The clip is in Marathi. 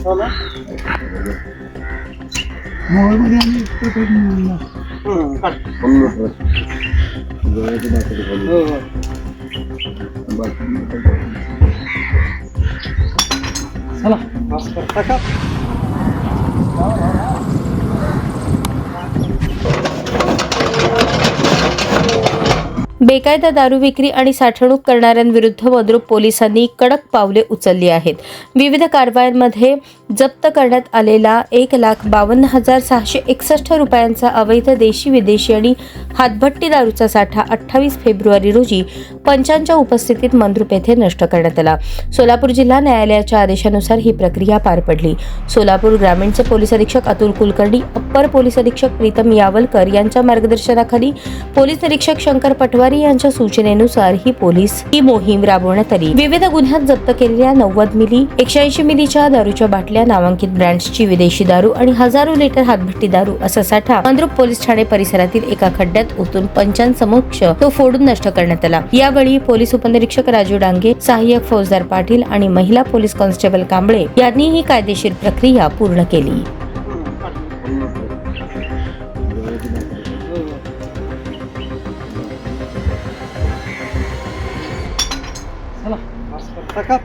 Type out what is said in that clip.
हो ना. मोबाईलमध्ये आम्ही काढ. हो, हो. चला बस करता का. बेकायदा दारू विक्री आणि साठवणूक करणाऱ्यांविरुद्ध मंद्रुप पोलिसांनी कडक पावले उचलली आहेत. विविध कारवायांमध्ये जप्त करण्यात आलेला 1,52,661 रुपयांचा अवैध देशी विदेशी आणि हातभट्टी दारूचा साठा 28 फेब्रुवारी रोजी पंचांच्या उपस्थितीत मंद्रुप येथे नष्ट करण्यात आला. सोलापूर जिल्हा न्यायालयाच्या आदेशानुसार ही प्रक्रिया पार पडली. सोलापूर ग्रामीणचे पोलीस अधीक्षक अतुल कुलकर्णी, अप्पर पोलीस अधीक्षक प्रीतम यावलकर यांच्या मार्गदर्शनाखाली पोलीस निरीक्षक शंकर पटवारी यांच्या सूचनेनुसार ही मोहीम राबवण्यात आली. विविध गुन्ह्यात जप्त केलेल्या 90 मिली 180 मिलीच्या दारूच्या बाटल्या, नामांकित ब्रँड्सची विदेशी दारू आणि हजारो लिटर हातभट्टी दारू असा साठा मंद्रुप पोलीस ठाणे परिसरातील एका खड्ड्यात ओतून पंचांसमक्ष तो फोडून नष्ट करण्यात आला. यावेळी पोलीस उपनिरीक्षक राजू डांगे, सहाय्यक फौजदार पाटील आणि महिला पोलीस कॉन्स्टेबल कांबळे यांनी ही कायदेशीर प्रक्रिया पूर्ण केली. चला बस करता का.